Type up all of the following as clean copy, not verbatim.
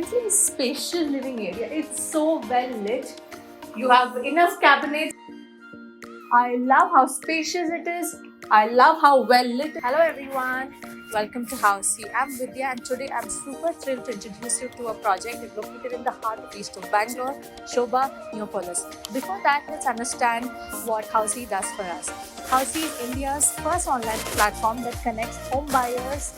can see the spacious living area. It's so well lit. You have enough cabinets. I love how spacious it is. I love how well lit. Hello everyone. Welcome to Housey. I'm Vidya and today I'm super thrilled to introduce you to a project located in the heart of east of Bangalore, Sobha Neopolis. Before that, let's understand what Housey does for us. Housey is India's first online platform that connects home buyers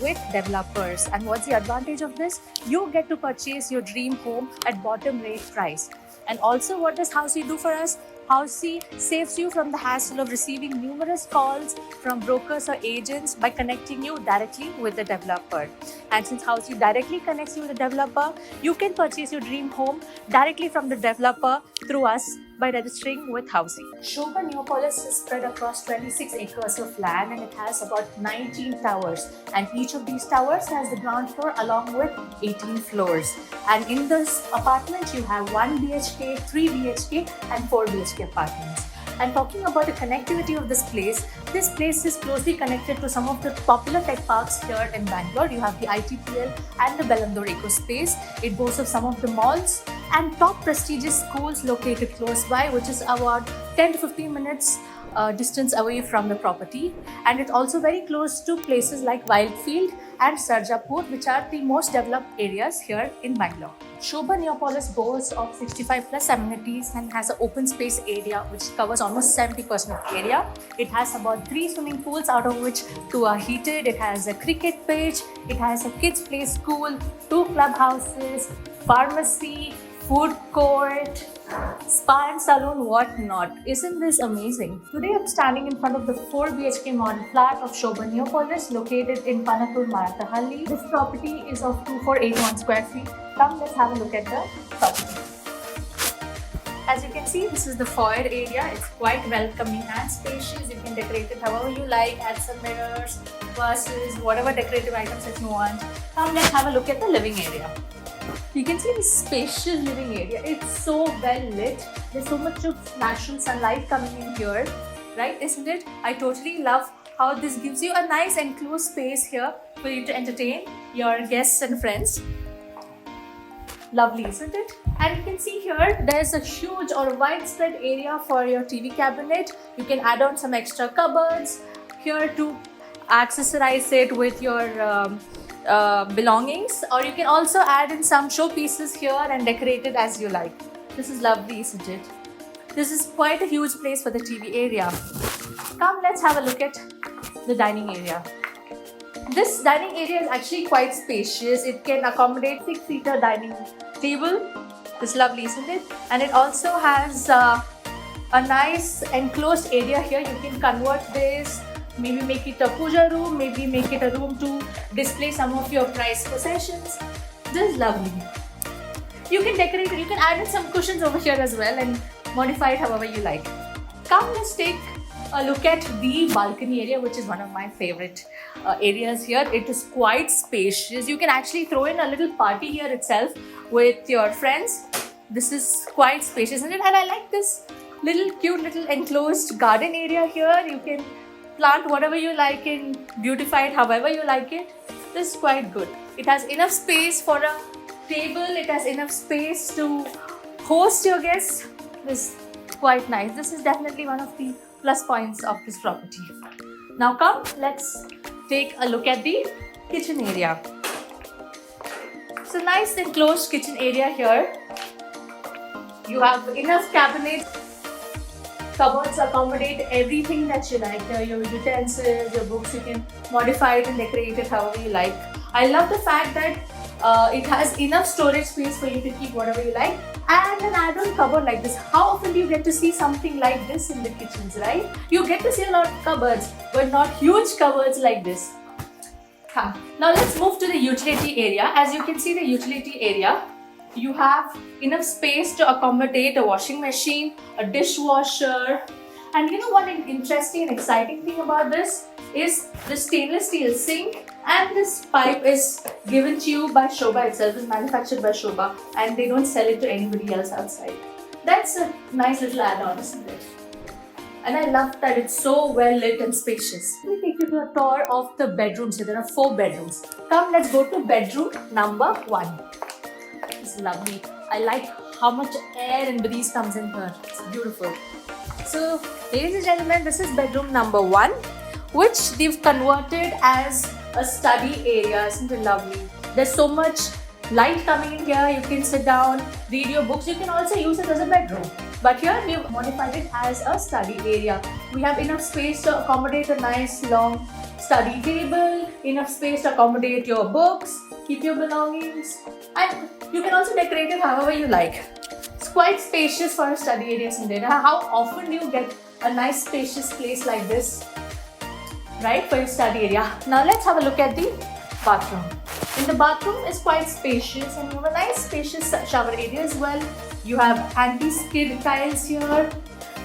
with developers. And what's the advantage of this? You get to purchase your dream home at bottom rate price. And also, what does Housey do for us? Housey saves you from the hassle of receiving numerous calls from brokers or agents by connecting you directly with the developer. And since Housey directly connects you with the developer, you can purchase your dream home directly from the developer through us by registering with Housey. Sobha Neopolis is spread across 26 acres of land and it has about 19 towers. And each of these towers has the ground floor along with 18 floors. And in this apartment, you have 1 BHK, 3 BHK and 4 BHK apartments. And talking about the connectivity of this place is closely connected to some of the popular tech parks here in Bangalore. You have the ITPL and the Bellandur Ecospace. It boasts of some of the malls and top prestigious schools located close by, which is about 10 to 15 minutes distance away from the property. And it's also very close to places like Wildfield and Sarjapur, which are the most developed areas here in Bangalore. Sobha Neopolis boasts of 65 plus amenities and has an open space area which covers almost 70% of the area. It has about 3 swimming pools, out of which 2 are heated. It has a cricket pitch, it has a kids play school, 2 clubhouses, pharmacy, food court, spa and salon, what not. Isn't this amazing? Today I'm standing in front of the 4 BHK model flat of Sobha Neopolis located in Panakur, Marathahalli. This property is of 2481 square feet. Come, let's have a look at the property. As you can see, this is the foyer area. It's quite welcoming and spacious. You can decorate it however you like, add some mirrors, vases, whatever decorative items that you want. Come, let's have a look at the living area. You can see the spacious living area. It's so well lit. There's so much of natural sunlight coming in here, right? Isn't it? I totally love how this gives you a nice enclosed space here for you to entertain your guests and friends. Lovely, isn't it? And you can see here, there's a huge or widespread area for your TV cabinet. You can add on some extra cupboards here to accessorize it with your belongings, or you can also add in some showpieces here and decorate it as you like. This is lovely, isn't it? This is quite a huge place for the TV area. Come, let's have a look at the dining area. This dining area is actually quite spacious. It can accommodate 6-seater dining table. It's lovely, isn't it? And it also has a nice enclosed area here. You can convert this, maybe make it a puja room, maybe make it a room to display some of your prized possessions. This is lovely. You can decorate it, you can add in some cushions over here as well and modify it however you like. Come, let's take a look at the balcony area, which is one of my favorite areas here. It is quite spacious. You can actually throw in a little party here itself with your friends. This is quite spacious, isn't it? And I like this cute little enclosed garden area here. You can plant whatever you like and beautify it however you like it. This is quite good. It has enough space for a table. It has enough space to host your guests. This is quite nice. This is definitely one of the plus points of this property. Now come, let's take a look at the kitchen area. It's a nice enclosed kitchen area here. You have enough cabinets. Cupboards accommodate everything that you like. Your utensils, your books, you can modify it and decorate it however you like. I love the fact that it has enough storage space for you to keep whatever you like, and an add-on cupboard like this. How often do you get to see something like this in the kitchens, right? You get to see a lot of cupboards, but not huge cupboards like this. Now let's move to the utility area. As you can see, the utility area, you have enough space to accommodate a washing machine, a dishwasher, and you know what an interesting and exciting thing about this is the stainless steel sink, and this pipe is given to you by Sobha itself, is manufactured by Sobha, and they don't sell it to anybody else outside. That's a nice little add-on, isn't it? And I love that it's so well lit and spacious. Let me take you to a tour of the bedrooms. So there are 4 bedrooms. Come, let's go to bedroom number 1. It's lovely. I like how much air and breeze comes in here. It's beautiful. So, ladies and gentlemen, this is bedroom number 1, which they've converted as a study area. Isn't it lovely? There's so much light coming in here. You can sit down, read your books. You can also use it as a bedroom. But here we've modified it as a study area. We have enough space to accommodate a nice long study table, enough space to accommodate your books, keep your belongings, and you can also decorate it however you like. It's quite spacious for a study area, isn't it? How often do you get a nice spacious place like this, right, for your study area? Now let's have a look at the bathroom. In the bathroom is quite spacious, and you have a nice spacious shower area as well. You have anti-skid tiles here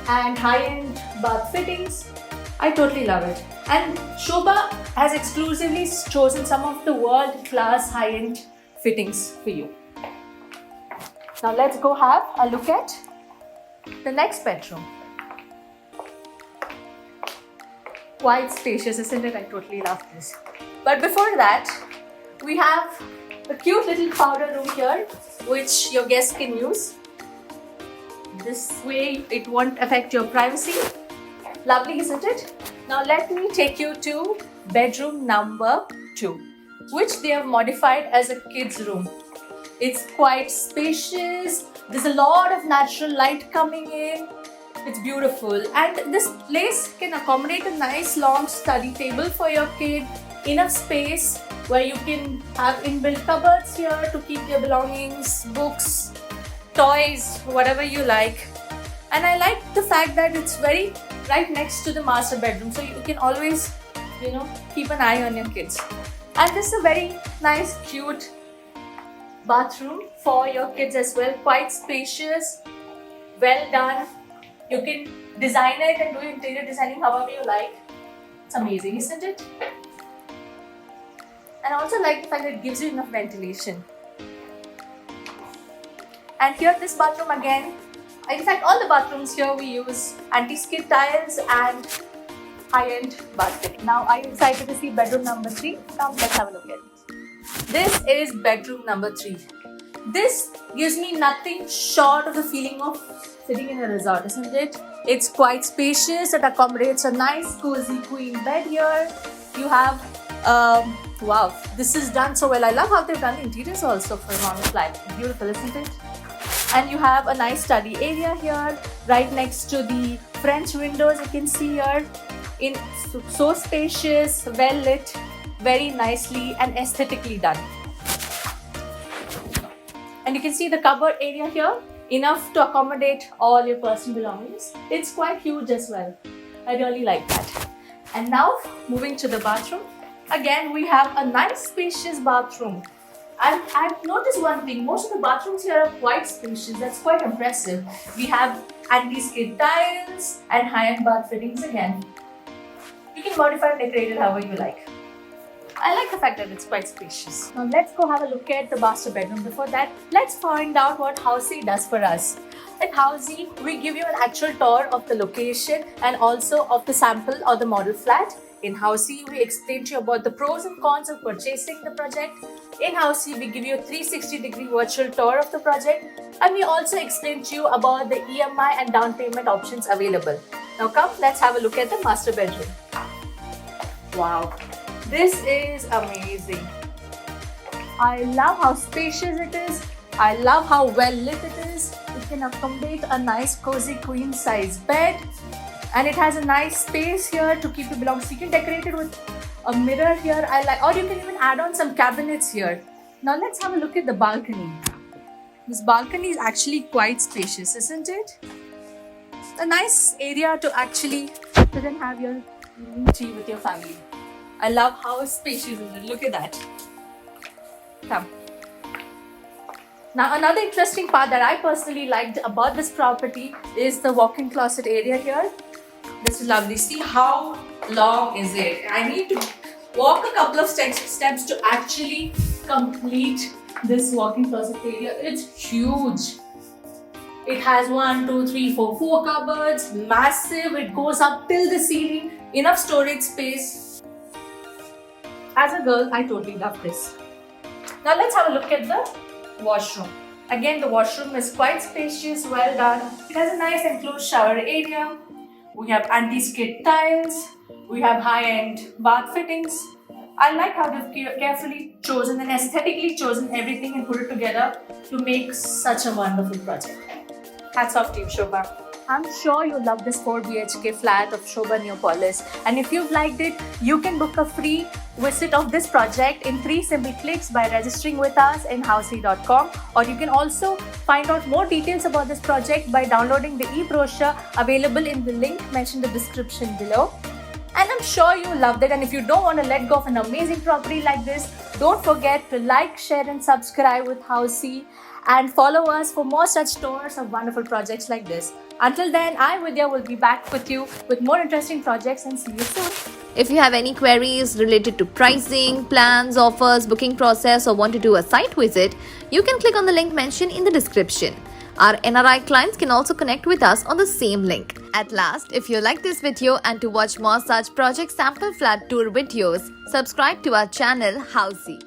and high-end bath fittings. I totally love it. And Shobha has exclusively chosen some of the world-class high-end fittings for you. Now let's go have a look at the next bedroom. Quite spacious, isn't it? I totally love this. But before that, we have a cute little powder room here, which your guests can use. This way it won't affect your privacy. Lovely, isn't it? Now let me take you to bedroom number 2, which they have modified as a kids' room. It's quite spacious. There's a lot of natural light coming in. It's beautiful. And this place can accommodate a nice long study table for your kid. Enough space where you can have inbuilt cupboards here to keep your belongings, books, toys, whatever you like. And I like the fact that it's very right next to the master bedroom, so you can always, keep an eye on your kids. And this is a very nice, cute bathroom for your kids as well. Quite spacious, well done. You can design it and do interior designing however you like. It's amazing, isn't it? And I also like the fact that it gives you enough ventilation. And here this bathroom again, in fact all the bathrooms here we use anti-skid tiles and high-end bathroom. Now are you excited to see bedroom number 3? Come, let's have a look at it. This is bedroom number 3. This gives me nothing short of the feeling of sitting in a resort, isn't it? It's quite spacious. It accommodates a nice cozy queen bed here. You have wow, this is done so well. I love how they've done the interiors also for a normal flat. Beautiful, isn't it? And you have a nice study area here, right next to the French windows. You can see here, so spacious, well lit, very nicely and aesthetically done. And you can see the cupboard area here, enough to accommodate all your personal belongings. It's quite huge as well. I really like that. And now moving to the bathroom. Again, we have a nice spacious bathroom. And I've noticed one thing, most of the bathrooms here are quite spacious. That's quite impressive. We have anti-skid tiles and high-end bath fittings again. You can modify and decorate it however you like. I like the fact that it's quite spacious. Now let's go have a look at the master bedroom. Before that, let's find out what Housey does for us. At Housey, we give you an actual tour of the location and also of the sample or the model flat. In Housey, we explain to you about the pros and cons of purchasing the project. In Housey, we give you a 360-degree virtual tour of the project, and we also explain to you about the EMI and down payment options available. Now come, let's have a look at the master bedroom. Wow, this is amazing. I love how spacious it is. I love how well lit it is. It can accommodate a nice cozy queen size bed. And it has a nice space here to keep your belongings. You can decorate it with a mirror here. Or you can even add on some cabinets here. Now let's have a look at the balcony. This balcony is actually quite spacious, isn't it? A nice area to actually sit and have your tea with your family. I love how spacious it is. Look at that. Come. Now another interesting part that I personally liked about this property is the walk-in closet area here. This is lovely. See how long is it? I need to walk a couple of steps to actually complete this walk-in closet area. It's huge. It has 4 cupboards, massive. It goes up till the ceiling. Enough storage space. As a girl, I totally love this. Now let's have a look at the washroom. Again, the washroom is quite spacious, well done. It has a nice enclosed shower area. We have anti-skid tiles. We have high-end bath fittings. I like how they've carefully chosen and aesthetically chosen everything and put it together to make such a wonderful project. Hats off to you, Shobha. I'm sure you love this 4 BHK flat of Shobha Neopolis. And if you've liked it, you can book a free visit of this project in 3 simple clicks by registering with us in housey.com. Or you can also find out more details about this project by downloading the e-brochure available in the link mentioned in the description below. And I'm sure you loved it. And if you don't want to let go of an amazing property like this, don't forget to like, share and subscribe with Housey and follow us for more such tours of wonderful projects like this. Until then, I, Vidya, will be back with you with more interesting projects and see you soon. If you have any queries related to pricing, plans, offers, booking process, or want to do a site visit, you can click on the link mentioned in the description. Our NRI clients can also connect with us on the same link. At last, if you like this video and to watch more such project sample flat tour videos, subscribe to our channel Housey.